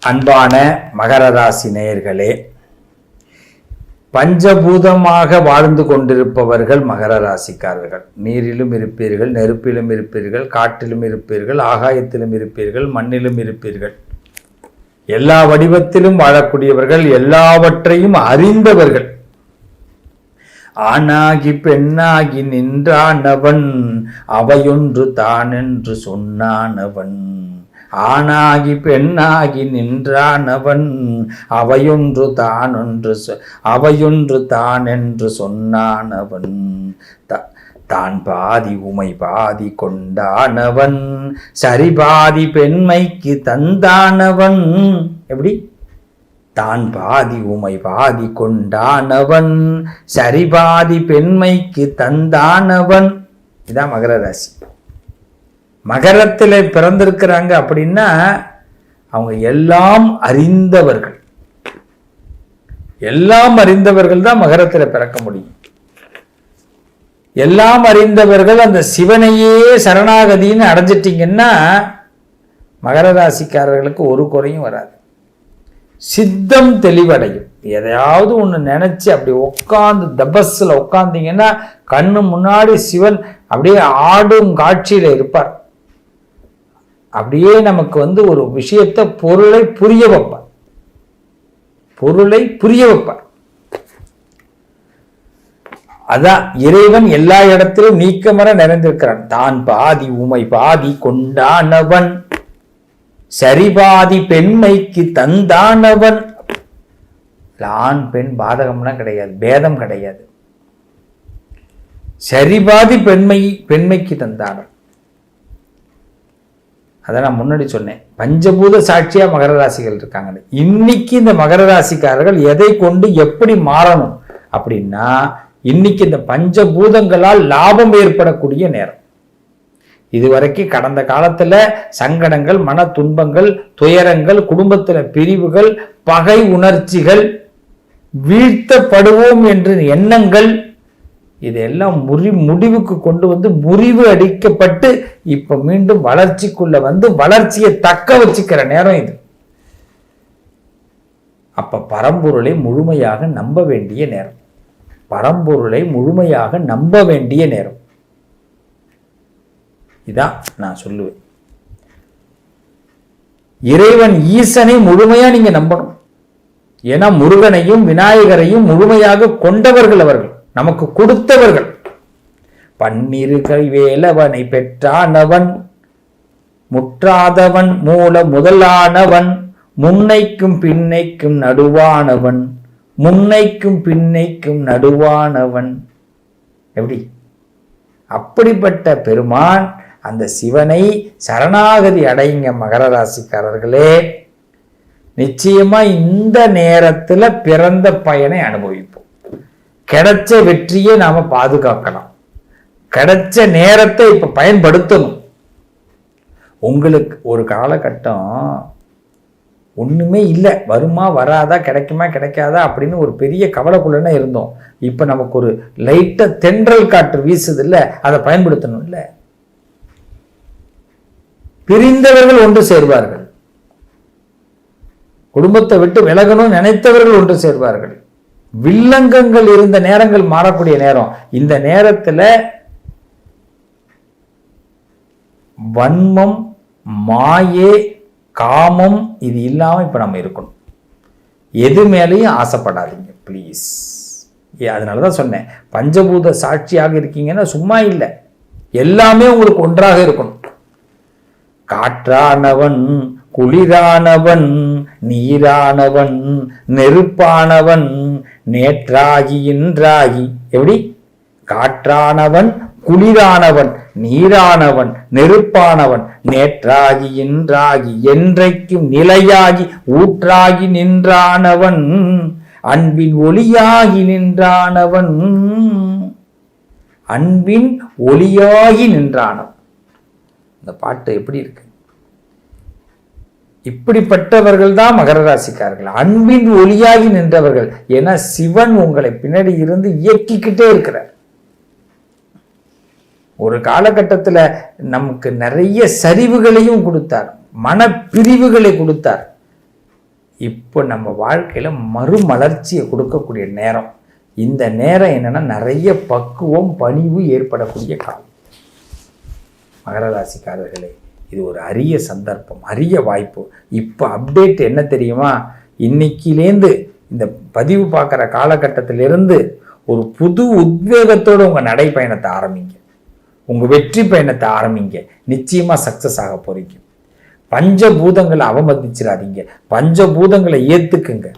அன்பான மகர ராசி நேயர்களே, பஞ்சபூதமாக வாழ்ந்து கொண்டிருப்பவர்கள் மகர ராசிக்காரர்கள். நீரிலும் இருப்பீர்கள், நெருப்பிலும் இருப்பீர்கள், காட்டிலும் இருப்பீர்கள், ஆகாயத்திலும் இருப்பீர்கள், மண்ணிலும் இருப்பீர்கள். எல்லா வடிவத்திலும் வாழக்கூடியவர்கள், எல்லாவற்றையும் அறிந்தவர்கள். ஆணாகி பெண்ணாகி நின்றானவன் அவையொன்று தான் என்று சொன்னானவன். ஆணாகி பெண்ணாகி நின்றானவன் அவையொன்று தான் என்று சொன்னானவன். தான் பாதி உமை பாதி கொண்டானவன் சரிபாதி பெண்மைக்கு தந்தானவன். எப்படி? தான் பாதி உமை பாதி கொண்டானவன் சரிபாதி பெண்மைக்கு தந்தானவன். இதான் மகர ராசி. மகரத்தில் பிறந்திருக்கிறாங்க அப்படின்னா அவங்க எல்லாம் அறிந்தவர்கள். எல்லாம் அறிந்தவர்கள் தான் மகரத்தில் பிறக்க முடியும். எல்லாம் அறிந்தவர்கள் அந்த சிவனையே சரணாகதின்னு அடைஞ்சிட்டிங்கன்னா மகர ராசிக்காரர்களுக்கு ஒரு குறையும் வராது. சித்தம் தெளிவடையும். எதையாவது ஒன்று நினைச்சு அப்படி உட்காந்து தபஸ்ல உட்காந்தீங்கன்னா கண்ணு முன்னாடி சிவன் அப்படியே ஆடும் காட்சியில இருப்பார். அப்படியே நமக்கு ஒரு விஷயத்தை பொருளை புரிய வைப்பார். அதான் இறைவன் எல்லா இடத்திலும் நீக்கமர நிறைந்திருக்கிறான். தான் பாதி உமை பாதி கொண்டானவன் சரிபாதி பெண்மைக்கு தந்தானவன். ஆண் பெண் பாதகம்லாம் கிடையாது, பேதம் கிடையாது. சரிபாதி பெண்மைக்கு தந்தானவன். அதை நான் முன்னாடி சொன்னேன். பஞ்சபூத சாட்சியா மகர ராசிகள் இருக்காங்க. இன்னைக்கு இந்த மகர ராசிக்காரர்கள் எதை கொண்டு எப்படி மாறணும் அப்படின்னா, இன்னைக்கு இந்த பஞ்சபூதங்களால் லாபம் ஏற்படக்கூடிய நேரம். இதுவரைக்கும் கடந்த காலத்துல சங்கடங்கள், மன துன்பங்கள், துயரங்கள், குடும்பத்துல பிரிவுகள், பகை உணர்ச்சிகள், வீழ்த்தப்படுவோம் என்ற எண்ணங்கள், இதெல்லாம் முடிவுக்கு கொண்டு முறிவு அடிக்கப்பட்டு இப்ப மீண்டும் வளர்ச்சிக்குள்ள வளர்ச்சியை தக்க வச்சுக்கிற நேரம் இது. அப்ப பரம்பொருளை முழுமையாக நம்ப வேண்டிய நேரம். பரம்பொருளை முழுமையாக நம்ப வேண்டிய நேரம். இதான் நான் சொல்லுவேன். இறைவன் ஈசனை முழுமையா நீங்க நம்பணும். ஏன்னா முருகனையும் விநாயகரையும் முழுமையாக கொண்டவர்கள் அவர்கள், நமக்கு கொடுத்தவர்கள். பன்னிரு வேலவனை பெற்றானவன் முற்றாதவன் மூல முதலானவன் முன்னைக்கும் பின்னைக்கும் நடுவானவன் முன்னைக்கும் பின்னைக்கும் நடுவானவன். எப்படி? அப்படிப்பட்ட பெருமான் அந்த சிவனை சரணாகதி அடையுங்க மகர ராசிக்காரர்களே. நிச்சயமா இந்த நேரத்துல பிறந்த பயனை அனுபவிப்போம். கிடைச்ச வெற்றியை நாம பாதுகாக்கலாம். கிடைச்ச நேரத்தை இப்ப பயன்படுத்தணும். உங்களுக்கு ஒரு காலகட்டம் ஒண்ணுமே இல்லை, வருமா வராதா, கிடைக்குமா கிடைக்காதா அப்படின்னு ஒரு பெரிய கவலைக்குள்ளே இருந்தோம். இப்ப நமக்கு ஒரு லைட்டா தென்றல் காற்று வீசுது இல்ல, அதை பயன்படுத்தணும் இல்ல. பிரிந்தவர்கள் ஒன்று சேர்வார்கள், குடும்பத்தை விட்டு விலகணும் நினைத்தவர்கள் ஒன்று சேர்வார்கள். வில்லங்கங்கள் இருந்த நேரங்கள் மாறக்கூடிய நேரம். இந்த நேரத்துல வன்மம், மாயே, காமம் இது இல்லாம இப்ப நம்ம இருக்கணும். எது மேலேயும் ஆசைப்படாதீங்க பிளீஸ். அதனாலதான் சொன்னேன், பஞ்சபூத சாட்சியாக இருக்கீங்கன்னா சும்மா இல்லை, எல்லாமே உங்களுக்கு ஒன்றாக இருக்கணும். காற்றானவன், குளிரானவன், நீரானவன், நெருப்பானவன், நேற்றாகி இன்றாகி. எப்படி? காற்றானவன், குளிரானவன், நீரானவன், நெருப்பானவன், நேற்றாகி இன்றாகி என்றைக்கும் நிலையாகி ஊற்றாகி நின்றானவன், அன்பின் ஒளியாகி நின்றானவன். அன்பின் ஒளியாகி நின்றானவன். இந்த பாட்டு எப்படி இருக்கு? இப்படிப்பட்டவர்கள் தான் மகர ராசிக்காரர்கள், அன்பின் ஒளியாகி நின்றவர்கள். ஏன்னா சிவன் உங்களை பின்னாடி இருந்து இயக்கிக்கிட்டே இருக்கிறார். ஒரு காலகட்டத்தில் நமக்கு நிறைய சரிவுகளையும் கொடுத்தார், மனப்பிரிவுகளை கொடுத்தார். இப்போ நம்ம வாழ்க்கையில் மறுமலர்ச்சியை கொடுக்கக்கூடிய நேரம். இந்த நேரம் என்னென்னா நிறைய பக்குவம் பணிவு ஏற்படக்கூடிய காலம். மகர ராசிக்காரர்களே, இது ஒரு அரிய சந்தர்ப்பம், அரிய வாய்ப்பு. இப்போ அப்டேட் என்ன தெரியுமா? இன்னைக்கிலேருந்து இந்த பதிவு பார்க்குற காலகட்டத்திலிருந்து ஒரு புது உத்வேகத்தோடு உங்கள் நடைப்பயணத்தை ஆரம்பிங்க, உங்கள் வெற்றி பயணத்தை ஆரம்பிங்க. நிச்சயமாக சக்ஸஸ் ஆக போறீங்க. பஞ்சபூதங்களை அவமதிச்சிடாதீங்க, பஞ்சபூதங்களை ஏத்துக்குங்க.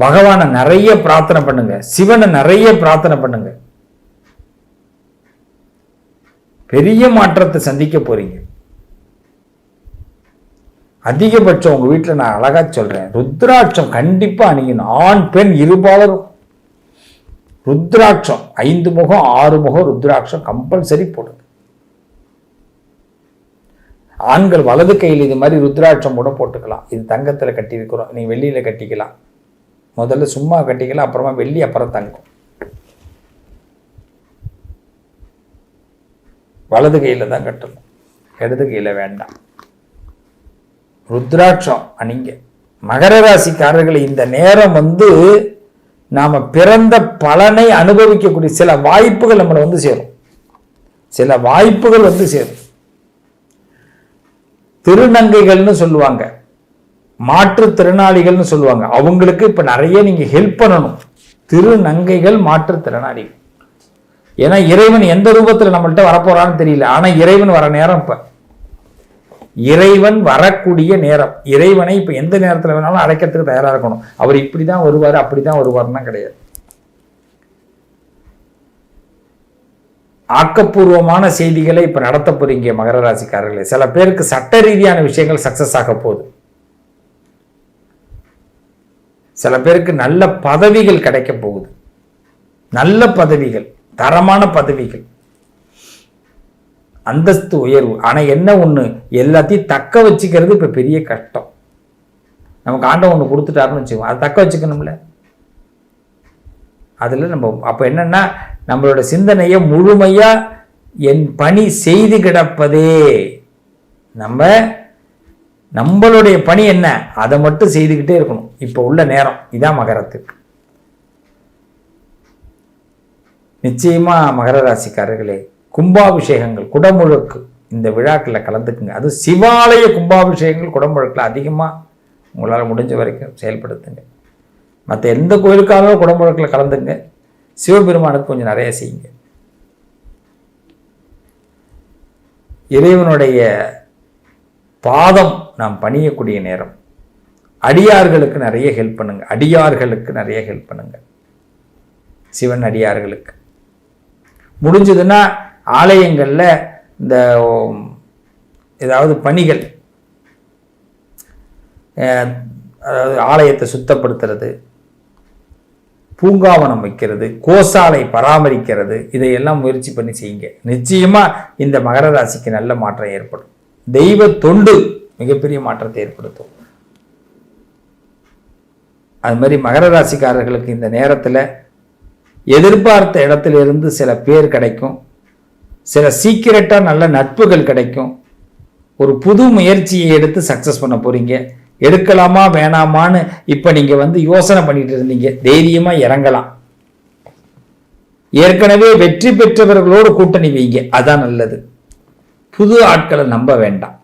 பகவானை நிறைய பிரார்த்தனை பண்ணுங்க, சிவனை நிறைய பிரார்த்தனை பண்ணுங்க. பெரிய மாற்றத்தை சந்திக்க போறீங்க. அதிகபட்சம் உங்க வீட்டில் நான் அழகா சொல்றேன், ருத்ராட்சம் கண்டிப்பா அணியணும். ஆண் பெண் இருபாலரும் ருத்ராட்சம் 5 முகம் 6 முகம் ருத்ராட்சம் கம்பல்சரி போடுங்க. ஆண்கள் வலது கையில் இது மாதிரி ருத்ராட்சம் கூட போட்டுக்கலாம். இது தங்கத்தில் கட்டி இருக்கிறோம், நீ வெள்ளியில கட்டிக்கலாம். முதல்ல சும்மா கட்டிக்கலாம், அப்புறமா வெள்ளி, அப்புறம் தங்கம். வலது கையில தான் கட்டணும், இடது கையில வேண்டாம். ருத்ராட்சம் அணிங்க. மகர ராசிக்காரர்கள், இந்த நேரம் நாம பிறந்த பலனை அனுபவிக்கக்கூடிய சில வாய்ப்புகள் நம்மளை சேரும். சில வாய்ப்புகள் சேரும். திருநங்கைகள்னு சொல்லுவாங்க, மாற்றுத்திறனாளிகள்னு சொல்லுவாங்க. அவங்களுக்கு இப்ப நிறைய நீங்க ஹெல்ப் பண்ணணும். திருநங்கைகள், மாற்றுத்திறனாளிகள். ஏன்னா இறைவன் எந்த ரூபத்தில் நம்மள்கிட்ட வரப்போறான்னு தெரியல. ஆனா இறைவன் வர நேரம், இப்ப இறைவன் வரக்கூடிய நேரம். இறைவனை இப்ப எந்த நேரத்தில் வேணாலும் அடைக்கிறதுக்கு தயாரா இருக்கணும். அவர் இப்படிதான் வருவாரு, அப்படிதான் வருவாருன்னா கிடையாது. ஆக்கப்பூர்வமான செய்திகளை இப்ப நடத்த போறீங்க மகர ராசிக்காரர்களே. சில பேருக்கு சட்ட ரீதியான விஷயங்கள் சக்சஸ் ஆக போகுது. சில பேருக்கு நல்ல பதவிகள் கிடைக்க போகுது. நல்ல பதவிகள், தரமான பதவிகள், அந்தஸ்து உயர்வு. ஆனா என்ன ஒண்ணு, எல்லாத்தையும் தக்க வச்சுக்கிறது இப்ப பெரிய கஷ்டம். நமக்கு ஆண்டவன் ஒண்ணு கொடுத்துட்டாருன்னு வச்சுக்கோங்க, அதை தக்க வச்சுக்கணும்ல. அதுல நம்ம அப்ப என்னன்னா, நம்மளோட சிந்தனையை முழுமையா என் பணி செய்து கிடப்பதே, நம்மளுடைய பணி என்ன, அதை மட்டும் செய்துக்கிட்டே இருக்கணும். இப்ப உள்ள நேரம் இதான் மகரத்துக்கு. நிச்சயமா மகர ராசிக்காரர்களே, கும்பாபிஷேகங்கள், குடமுழுக்கு, இந்த விழாக்களில் கலந்துக்குங்க. அது சிவாலய கும்பாபிஷேகங்கள், குடமுழுக்கில் அதிகமாக உங்களால் முடிஞ்ச வரைக்கும் செயல்படுத்துங்க. மற்ற எந்த கோயிலுக்காக குடமுழுக்கில் கலந்துங்க. சிவபெருமானுக்கு கொஞ்சம் நிறைய செய்யுங்க. இறைவனுடைய பாதம் நாம் பணியக்கூடிய நேரம். அடியார்களுக்கு நிறைய ஹெல்ப் பண்ணுங்க. அடியார்களுக்கு நிறைய ஹெல்ப் பண்ணுங்க. சிவன் அடியார்களுக்கு முடிஞ்சதுன்னா ஆலயங்களில் இந்த ஏதாவது பணிகள், அதாவது ஆலயத்தை சுத்தப்படுத்துறது, பூங்காவனம் வைக்கிறது, கோசாலை பராமரிக்கிறது, இதையெல்லாம் முயற்சி பண்ணி செய்யுங்க. நிச்சயமா இந்த மகர ராசிக்கு நல்ல மாற்றம் ஏற்படும். தெய்வ தொண்டு மிகப்பெரிய மாற்றத்தை ஏற்படுத்தும். அது மாதிரி மகர ராசிக்காரர்களுக்கு இந்த நேரத்தில் எதிர்பார்த்த இடத்திலிருந்து சில பேர் கிடைக்கும். சில சீக்கிரட்டா நல்ல நட்புகள் கிடைக்கும். ஒரு புது முயற்சியை எடுத்து சக்சஸ் பண்ண போறீங்க. எடுக்கலாமா வேணாமான்னு இப்ப நீங்க யோசனை பண்ணிட்டு இருந்தீங்க, தைரியமா இறங்கலாம். ஏற்கனவே வெற்றி பெற்றவர்களோடு கூட்டணி வைங்க, அதான் நல்லது. புது ஆட்களை நம்ப வேண்டாம்.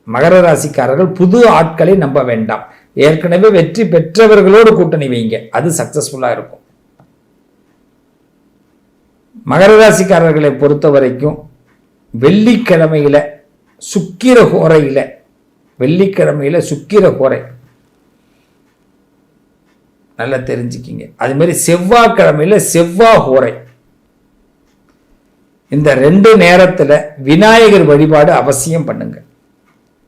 மகர ராசிக்காரர்கள் புது ஆட்களை நம்ப வேண்டாம். ஏற்கனவே வெற்றி பெற்றவர்களோடு கூட்டணி வைங்க, அது சக்சஸ்ஃபுல்லா இருக்கும். மகர ராசிக்காரர்களை பொறுத்த வரைக்கும் வெள்ளிக்கிழமையில சுக்கிர ஹோரையில, வெள்ளிக்கிழமையில சுக்கிர ஹோரை நல்லா தெரிஞ்சுக்கிங்க. அது மாதிரி செவ்வாய்க்கிழமையில செவ்வாய் ஹோரை. இந்த 2 நேரத்துல விநாயகர் வழிபாடு அவசியம் பண்ணுங்க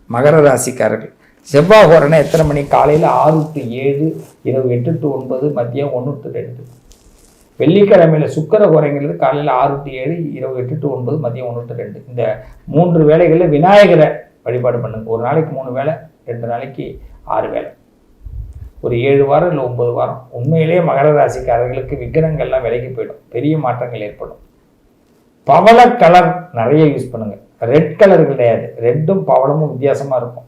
மகர ராசிக்காரர்கள். செவ்வாய் ஹோரைனா எத்தனை மணி? காலையில 6 to 7, இரவு 8 to 9, மதியம் 1 to 2. வெள்ளிக்கிழமையில சுக்கிர ஹோரைங்கிறது காலையில் 6 to 7, இரவு 8 to 9, மதியம் 1 to 2. இந்த 3 வேளைகளில் விநாயகரை வழிபாடு பண்ணுங்க. ஒரு நாளைக்கு 3 வேளை, 2 நாளைக்கு 6 வேளை, ஒரு 7 வாரம் இல்லை 9 வாரம். உண்மையிலேயே மகர ராசிக்காரர்களுக்கு விக்னங்கள்லாம் விலகி போயிடும், பெரிய மாற்றங்கள் ஏற்படும். பவள கலர் நிறைய யூஸ் பண்ணுங்க. ரெட் கலர் கிடையாது, ரெட்டும் பவளமும் வித்தியாசமா இருக்கும்.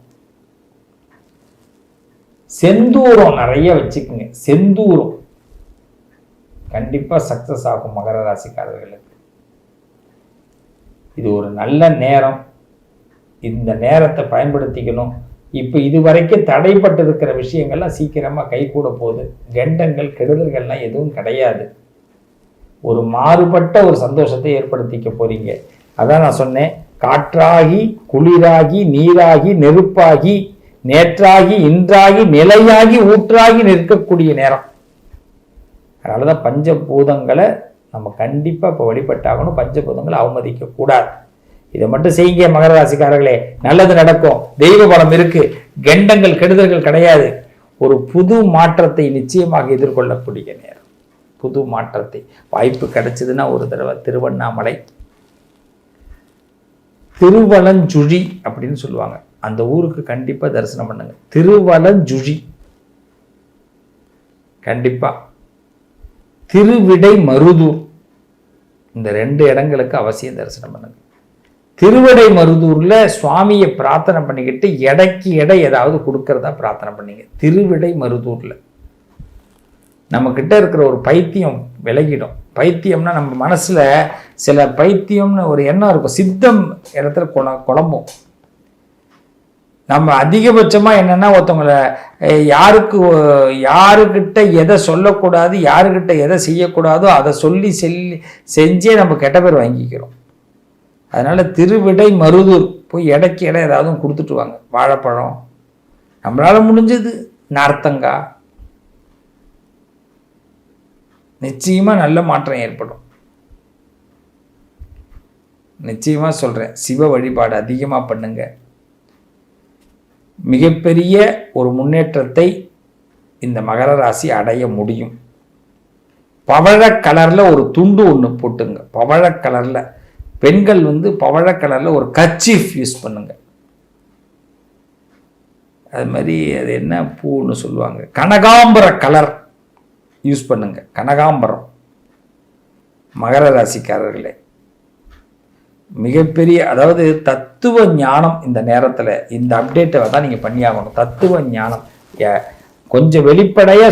செந்தூரம் நிறைய வச்சுக்குங்க. செந்தூரம் கண்டிப்பா சக்சஸ் ஆகும் மகர ராசிக்காரர்களுக்கு. இது ஒரு நல்ல நேரம். இந்த நேரத்தை பயன்படுத்திக்கணும். இப்போ இதுவரைக்கும் தடைப்பட்டு இருக்கிற விஷயங்கள்லாம் சீக்கிரமா கை கூட போகுது. கண்டங்கள் கெடுதல்கள்லாம் எதுவும் கிடையாது. ஒரு மாறுபட்ட ஒரு சந்தோஷத்தை ஏற்படுத்திக்க போறீங்க. அதான் நான் சொன்னேன், காற்றாகி குளிராகி நீராகி நெருப்பாகி நேற்றாகி இன்றாகி நிலையாகி ஊற்றாகி நிற்கக்கூடிய நேரம். அதனாலதான் பஞ்சபூதங்களை நம்ம கண்டிப்பா இப்போ வழிபட்டாகணும். பஞ்சபூதங்களை அவமதிக்க கூடாது. இதை மட்டும் செய்யுங்க மகர ராசிக்காரர்களே, நல்லது நடக்கும். தெய்வ பலம் இருக்கு. கண்டங்கள் கெடுதல்கள் கிடையாது. ஒரு புது மாற்றத்தை நிச்சயமாக எதிர்கொள்ளக்கூடிய நேரம். புது மாற்றத்தை வாய்ப்பு கிடைச்சதுன்னா ஒரு தடவை திருவண்ணாமலை திருவலஞ்சுழி அப்படின்னு சொல்லுவாங்க, அந்த ஊருக்கு கண்டிப்பா தரிசனம் பண்ணுங்க. திருவலஞ்சுழி கண்டிப்பா. திருவிடை மருதூர், இந்த 2 இடங்களுக்கு அவசியம் தரிசனம் பண்ணுங்க. திருவிடை மருதூர்ல சுவாமியை பிரார்த்தனை பண்ணிக்கிட்டு எடைக்கு எடை ஏதாவது கொடுக்கறதா பிரார்த்தனை பண்ணீங்க. திருவிடை மருதூர்ல நம்ம கிட்ட இருக்கிற ஒரு பைத்தியம் விலகிடும். பைத்தியம்னா நம்ம மனசுல சில பைத்தியம்னு ஒரு எண்ணம் இருக்கும். சித்தம் இடத்துல குழம்பும். நம்ம அதிகபட்சமா என்னன்னா ஒருத்தவங்களை யாருக்கிட்ட எதை சொல்லக்கூடாது, யாருக்கிட்ட எதை செய்யக்கூடாதோ அதை சொல்லி செஞ்சே நம்ம கெட்ட பேர் வாங்கிக்கிறோம். அதனால திருவிடை மருதூர் போய் எடைக்கு எடை ஏதாவது கொடுத்துட்டு வாங்க. வாழைப்பழம், நம்மளால முடிஞ்சது நார்த்தங்காய், நிச்சயமா நல்ல மாற்றம் ஏற்படும். நிச்சயமா சொல்றேன். சிவ வழிபாடு அதிகமா பண்ணுங்க. மிகப்பெரிய ஒரு முன்னேற்றத்தை இந்த மகர ராசி அடைய முடியும். பவழ கலர்ல ஒரு துண்டு ஒன்று போட்டுங்க. பவழ கலர்ல பெண்கள் பவழ கலர்ல ஒரு கர்ச்சீஃப் யூஸ் பண்ணுங்க. அது மாதிரி அது என்ன பூன்னு சொல்லுவாங்க, கனகாம்பர கலர் யூஸ் பண்ணுங்க. கனகாம்பரம். மகர ராசிக்காரர்களே, மிகப்பெரிய அதாவது தத்துவ ஞானம் இந்த நேரத்தில் இந்த அப்டேட்டை தான் நீங்கள் பண்ணியாகணும். தத்துவ ஞானம் கொஞ்சம் வெளிப்படையாக